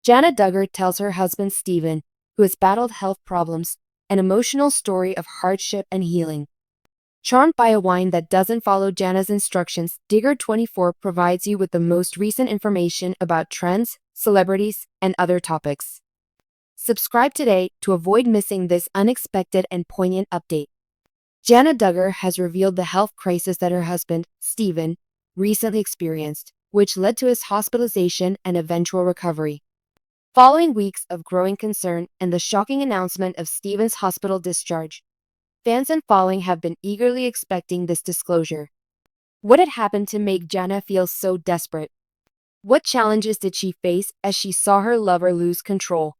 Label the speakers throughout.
Speaker 1: Jana Duggar tells her husband Stephen, who has battled health problems, an emotional story of hardship and healing. Charmed by a wine that doesn't follow Jana's instructions, Duggar 24 provides you with the most recent information about trends, celebrities, and other topics. Subscribe today to avoid missing this unexpected and poignant update. Jana Duggar has revealed the health crisis that her husband, Stephen, recently experienced, which led to his hospitalization and eventual recovery. Following weeks of growing concern and the shocking announcement of Stephen's hospital discharge, fans and following have been eagerly expecting this disclosure. What had happened to make Jana feel so desperate? What challenges did she face as she saw her lover lose control?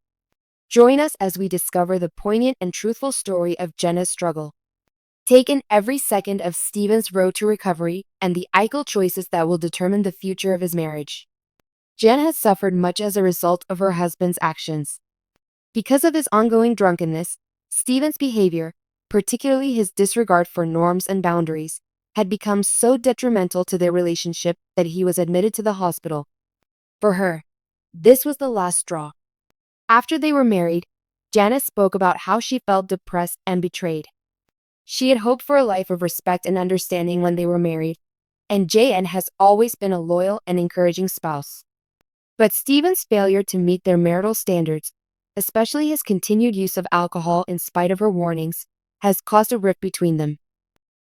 Speaker 1: Join us as we discover the poignant and truthful story of Jana's struggle. Take in every second of Stephen's road to recovery and the ethical choices that will determine the future of his marriage. Jana has suffered much as a result of her husband's actions. Because of his ongoing drunkenness, Stephen's behavior, particularly his disregard for norms and boundaries, had become so detrimental to their relationship that he was admitted to the hospital. For her, this was the last straw. After they were married, Jana spoke about how she felt depressed and betrayed. She had hoped for a life of respect and understanding when they were married, and JN has always been a loyal and encouraging spouse. But Stephen's failure to meet their marital standards, especially his continued use of alcohol in spite of her warnings, has caused a rift between them.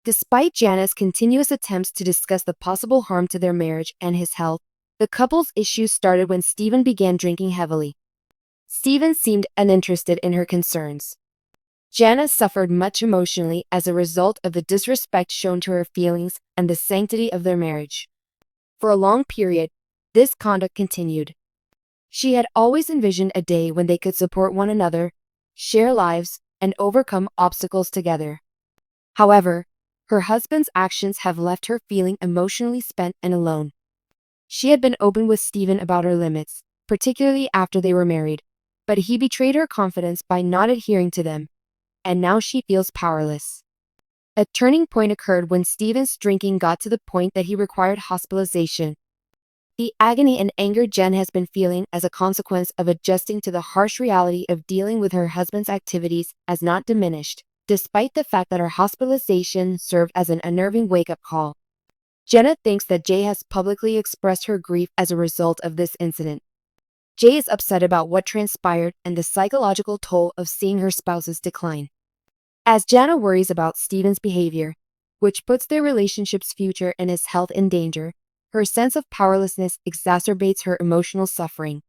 Speaker 1: Despite Jana's continuous attempts to discuss the possible harm to their marriage and his health, the couple's issues started when Stephen began drinking heavily. Stephen seemed uninterested in her concerns. Jana suffered much emotionally as a result of the disrespect shown to her feelings and the sanctity of their marriage. For a long period, this conduct continued. She had always envisioned a day when they could support one another, share lives, and overcome obstacles together. However, her husband's actions have left her feeling emotionally spent and alone. She had been open with Stephen about her limits, particularly after they were married, but he betrayed her confidence by not adhering to them, and now she feels powerless. A turning point occurred when Stephen's drinking got to the point that he required hospitalization. The agony and anger Jen has been feeling as a consequence of adjusting to the harsh reality of dealing with her husband's activities has not diminished, despite the fact that her hospitalization served as an unnerving wake-up call. Jana thinks that Jay has publicly expressed her grief as a result of this incident. Jay is upset about what transpired and the psychological toll of seeing her spouse's decline. As Jana worries about Stephen's behavior, which puts their relationship's future and his health in danger, her sense of powerlessness exacerbates her emotional suffering.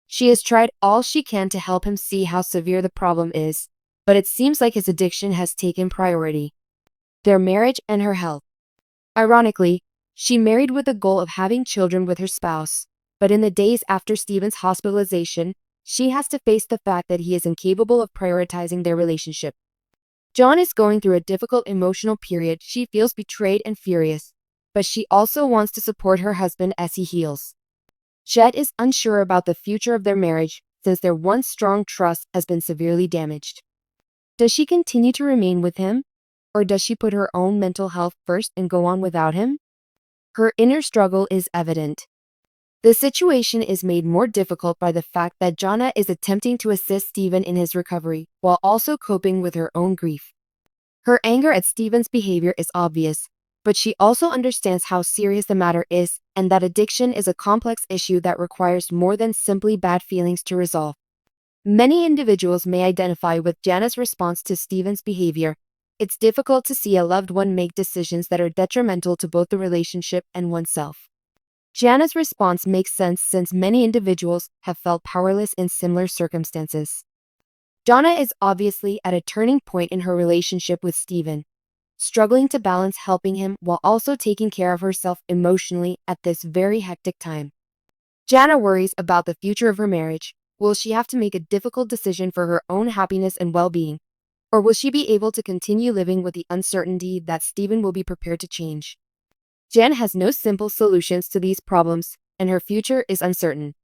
Speaker 1: She has tried all she can to help him see how severe the problem is, but it seems like his addiction has taken priority. Their marriage and her health. Ironically, she married with the goal of having children with her spouse, but in the days after Stephen's hospitalization, she has to face the fact that he is incapable of prioritizing their relationship. John is going through a difficult emotional period. She feels betrayed and furious, but she also wants to support her husband as he heals. Chet is unsure about the future of their marriage since their once strong trust has been severely damaged. Does she continue to remain with him, or does she put her own mental health first and go on without him? Her inner struggle is evident. The situation is made more difficult by the fact that Jana is attempting to assist Stephen in his recovery while also coping with her own grief. Her anger at Stephen's behavior is obvious, but she also understands how serious the matter is and that addiction is a complex issue that requires more than simply bad feelings to resolve. Many individuals may identify with Jana's response to Stephen's behavior. It's difficult to see a loved one make decisions that are detrimental to both the relationship and oneself. Jana's response makes sense since many individuals have felt powerless in similar circumstances. Jana is obviously at a turning point in her relationship with Stephen, struggling to balance helping him while also taking care of herself emotionally at this very hectic time. Jana worries about the future of her marriage. Will she have to make a difficult decision for her own happiness and well-being? Or will she be able to continue living with the uncertainty that Stephen will be prepared to change? Jen has no simple solutions to these problems, and her future is uncertain.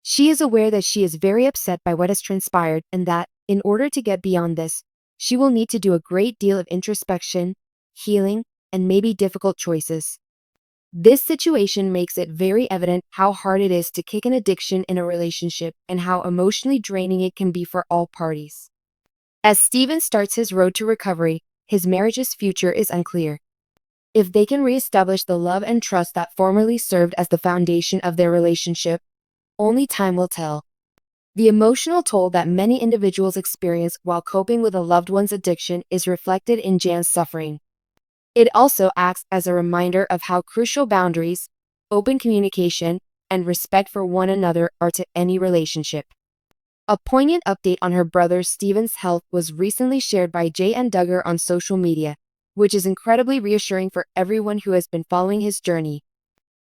Speaker 1: She is aware that she is very upset by what has transpired and that, in order to get beyond this, she will need to do a great deal of introspection, healing, and maybe difficult choices. This situation makes it very evident how hard it is to kick an addiction in a relationship and how emotionally draining it can be for all parties. As Steven starts his road to recovery, his marriage's future is unclear. If they can reestablish the love and trust that formerly served as the foundation of their relationship, only time will tell. The emotional toll that many individuals experience while coping with a loved one's addiction is reflected in Jan's suffering. It also acts as a reminder of how crucial boundaries, open communication, and respect for one another are to any relationship. A poignant update on her brother Steven's health was recently shared by Jay and Duggar on social media, which is incredibly reassuring for everyone who has been following his journey.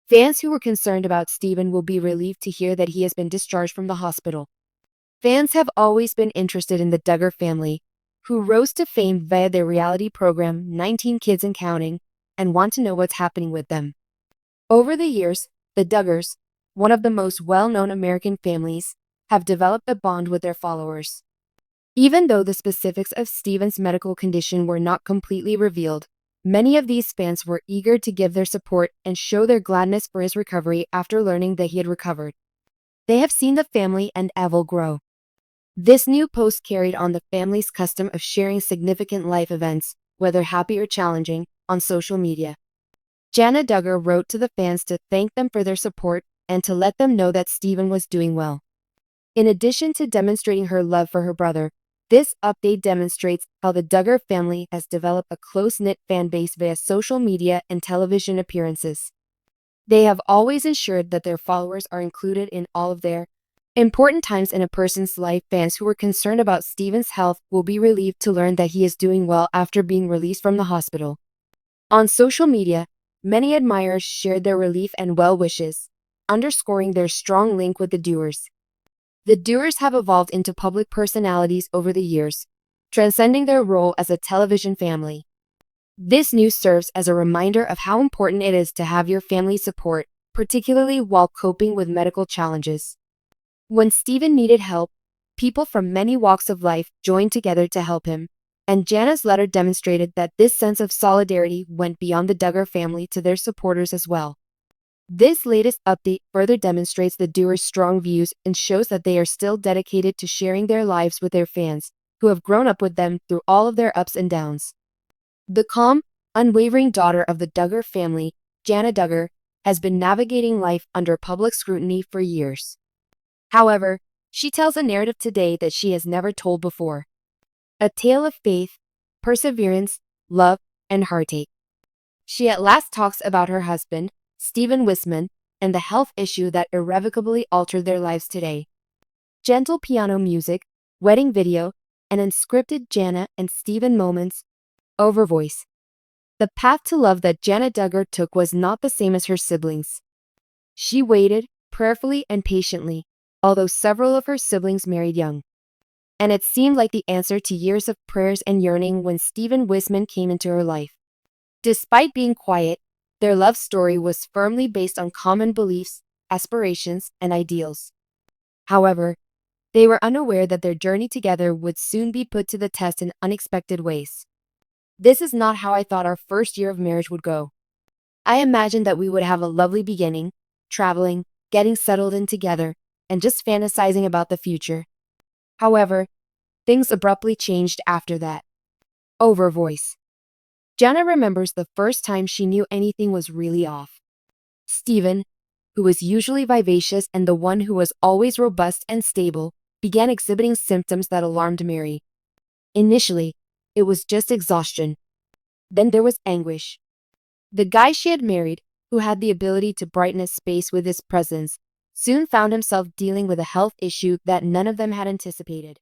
Speaker 1: Fans who were concerned about Steven will be relieved to hear that he has been discharged from the hospital. Fans have always been interested in the Duggar family, who rose to fame via their reality program 19 Kids and Counting, and want to know what's happening with them. Over the years, the Duggars, one of the most well-known American families, have developed a bond with their followers. Even though the specifics of Steven's medical condition were not completely revealed, many of these fans were eager to give their support and show their gladness for his recovery after learning that he had recovered. They have seen the family and Evil grow. This new post carried on the family's custom of sharing significant life events, whether happy or challenging, on social media. Jana Duggar wrote to the fans to thank them for their support and to let them know that Steven was doing well. In addition to demonstrating her love for her brother, this update demonstrates how the Duggar family has developed a close-knit fan base via social media and television appearances. They have always ensured that their followers are included in all of their important times in a person's life. Fans who were concerned about Steven's health will be relieved to learn that he is doing well after being released from the hospital. On social media, many admirers shared their relief and well wishes, underscoring their strong link with the Duggars. The Duggars have evolved into public personalities over the years, transcending their role as a television family. This news serves as a reminder of how important it is to have your family's support, particularly while coping with medical challenges. When Steven needed help, people from many walks of life joined together to help him, and Jana's letter demonstrated that this sense of solidarity went beyond the Duggar family to their supporters as well. This latest update further demonstrates the Duggars' strong views and shows that they are still dedicated to sharing their lives with their fans, who have grown up with them through all of their ups and downs. The calm, unwavering daughter of the Duggar family, Jana Duggar, has been navigating life under public scrutiny for years. However, she tells a narrative today that she has never told before. A tale of faith, perseverance, love, and heartache. She at last talks about her husband, Steven Wisman, and the health issue that irrevocably altered their lives today. Gentle piano music, wedding video, and unscripted Jana and Steven moments. Over voice. The path to love that Jana Duggar took was not the same as her siblings. She waited, prayerfully and patiently, although several of her siblings married young. And it seemed like the answer to years of prayers and yearning when Steven Wisman came into her life. Despite being quiet, their love story was firmly based on common beliefs, aspirations, and ideals. However, they were unaware that their journey together would soon be put to the test in unexpected ways. This is not how I thought our first year of marriage would go. I imagined that we would have a lovely beginning, traveling, getting settled in together, and just fantasizing about the future. However, things abruptly changed after that. Over voice. Jana remembers the first time she knew anything was really off. Steven, who was usually vivacious and the one who was always robust and stable, began exhibiting symptoms that alarmed Mary. Initially, it was just exhaustion. Then there was anguish. The guy she had married, who had the ability to brighten a space with his presence, soon found himself dealing with a health issue that none of them had anticipated.